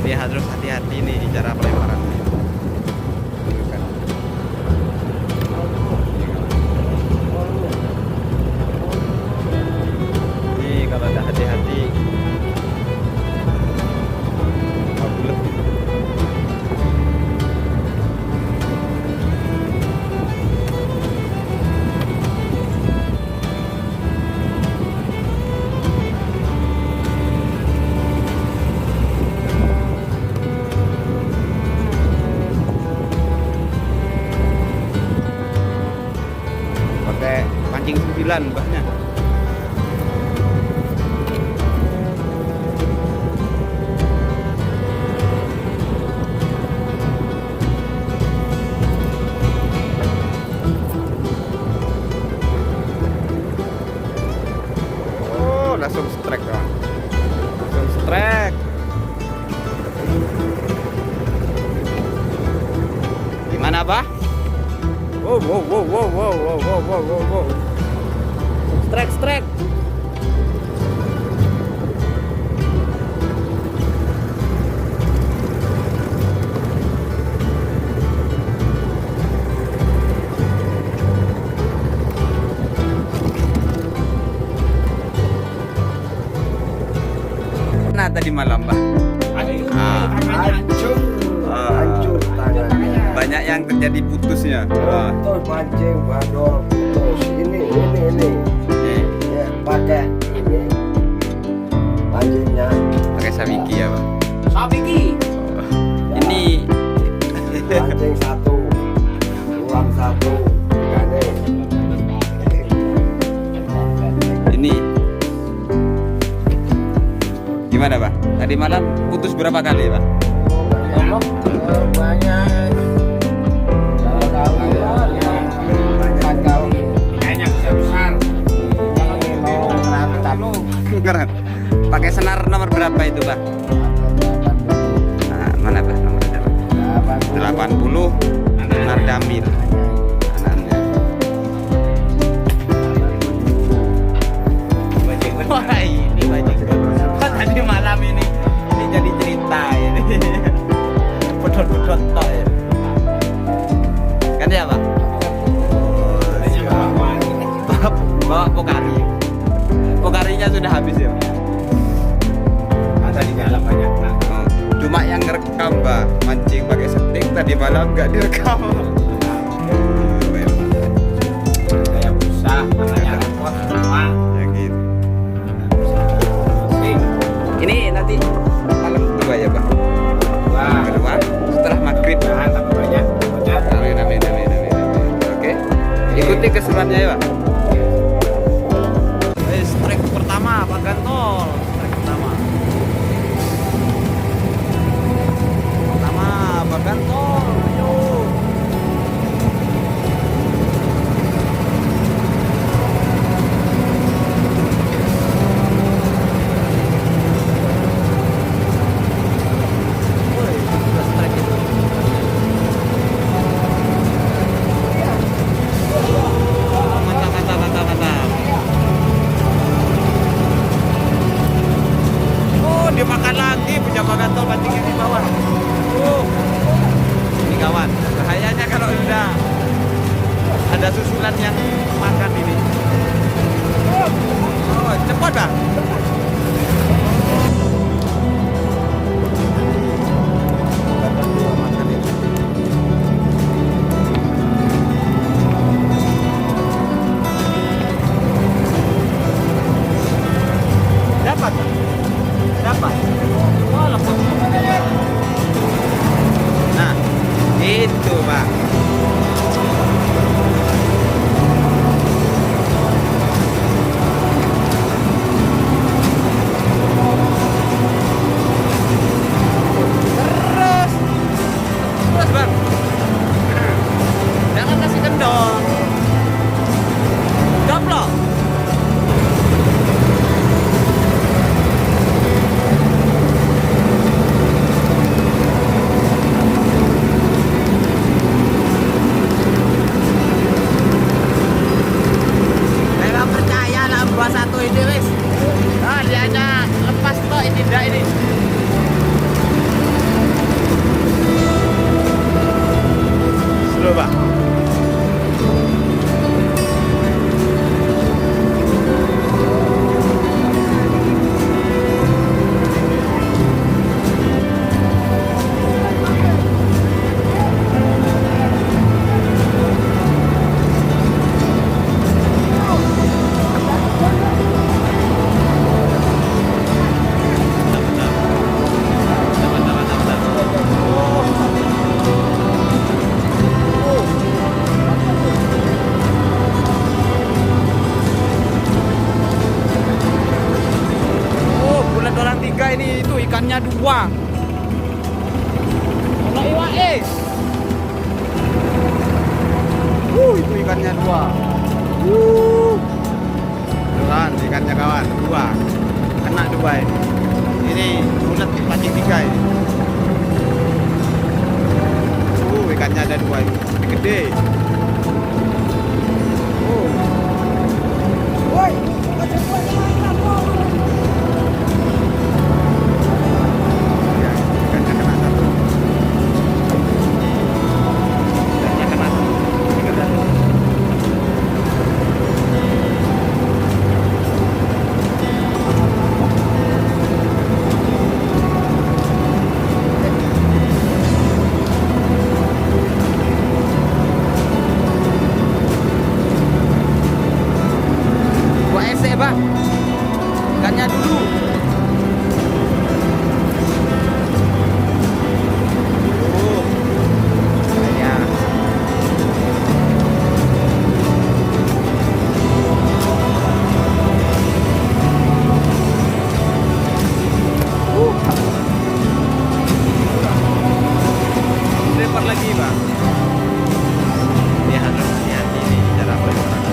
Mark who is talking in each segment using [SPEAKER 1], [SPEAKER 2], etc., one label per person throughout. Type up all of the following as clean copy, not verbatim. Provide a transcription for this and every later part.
[SPEAKER 1] Jadi harus hati-hati nih cara pelemparannya. Ini kalau udah hati-hati bulet gitu. Pakai pancing 9 mbahnya. Oh, langsung strike kawan. Langsung strike. Gimana, Bah? Wow, wow, wow, wow, wow, wow, wow, wow, wow, wow. Strike, strike. Nah, tadi malam, Mbak.
[SPEAKER 2] Hancur, hancur tangannya.
[SPEAKER 1] Banyak yang terjadi putusnya.
[SPEAKER 2] Putus pancing, badol, putus. Ini. Ya, pakai ini pancingnya.
[SPEAKER 1] Pakai sabiki ya, Pak.
[SPEAKER 3] Sabiki.
[SPEAKER 1] Ini
[SPEAKER 2] Pancing satu, ulang satu, gane.
[SPEAKER 1] ini gimana, Pak? Tadi malam putus berapa kali, Pak?
[SPEAKER 2] Banyak.
[SPEAKER 3] Kayaknya besar.
[SPEAKER 1] Keren. Pakai senar nomor berapa itu, Pak? Nah, mana, Pak? Nomornya, Pak? 80 senar damil. Kanannya. Wah, ini bajing. Kan tadi malam ini jadi cerita ini. Pedot-pedot tok ya. Kan ya, Pak? Bawa pokari. Pokarinya sudah habis ya, Pak?
[SPEAKER 3] Ada di dalam banyak.
[SPEAKER 1] Oh, cuma yang ngerekam, Pak, mancing pakai setting tadi malam nggak direkam.
[SPEAKER 3] Kayak busa, namanya repot semua.
[SPEAKER 1] Ya gitu. Ini nanti malam kedua ya, Pak?
[SPEAKER 3] Wah,
[SPEAKER 1] Kedua setelah maghrib.
[SPEAKER 3] tambah banyak.
[SPEAKER 1] Amin, amin, amin, amin, amin. Oke, ikuti keseruannya ya, Pak. Strike pertama, Pak Gantol. Strike pertama. Pertama, Pak Gantol. Ayo. Woi, sudah strike itu. Mantap, mantap, mantap, mantap. Oh, dia makan lagi punya Pak Gantol, pancingnya di bawah. Ini kawan, bahayanya kalau sudah ada susulan yang makan ini. Oh, cepat dah. Makan ini. Dapat, Pak? Dapat. Oh, lepas. Nah, itu, Pak. Wah. Ono iwake. Itu ikannya 2. Beneran ikannya kawan, 2. Kena 2 ini. Ini ulet pancing 3 ini. Ikannya ada 2 ini. Ini gede.
[SPEAKER 2] Woi,
[SPEAKER 1] Ya, ikannya kena 1. Ikannya kena 1. Ini kena 1. Bang, ikannya dulu. Ya. Lempar lagi, Bang. Dia harus hati-hati nih cara pelemparan.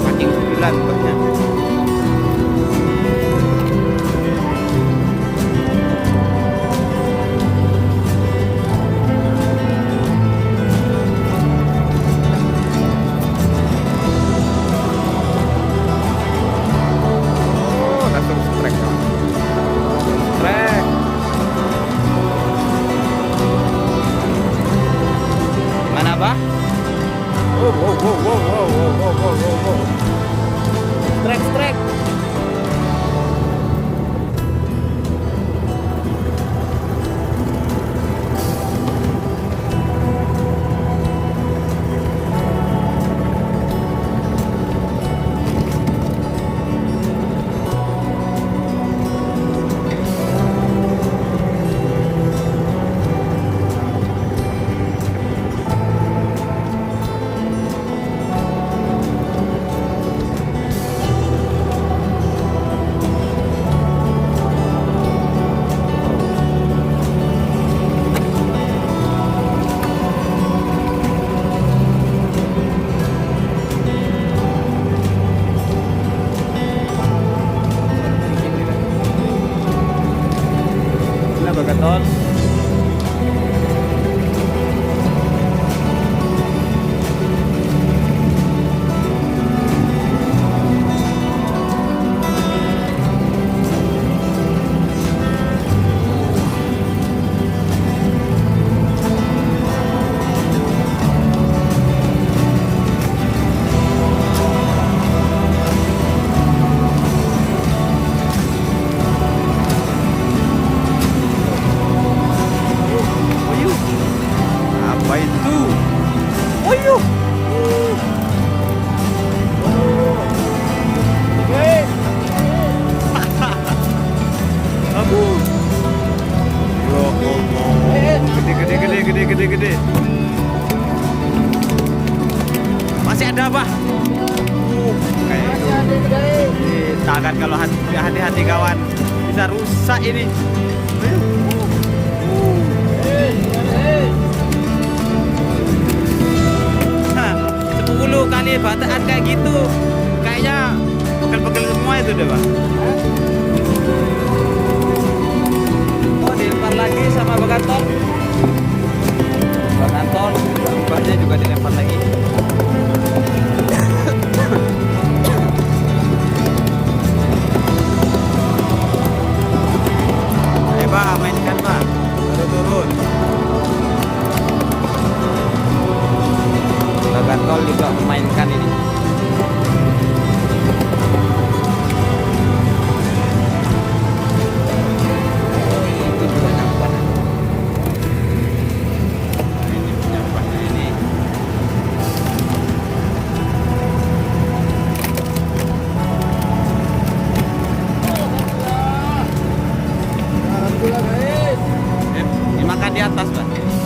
[SPEAKER 1] Mancing 9 buatnya. Oh, langsung strike. Strike. Mana, Bah? Wow. Strike. Bagaton. Apa itu? Ayo. Abu. Ya Allah. Gede. Masih ada apa? Kayak itu. Tangan kalau hati-hati kawan, bisa rusak ini. Ayo. 10 kali bataan kayak gitu, kayaknya pegel-pegel semua itu deh, Pak. Oh, dilempar lagi sama Bagaton. Bukanya juga dilempar lagi. Ayo, Pak, mainkan, Pak. Baru turun. Bagaton juga memainkan ini. atas, Pak.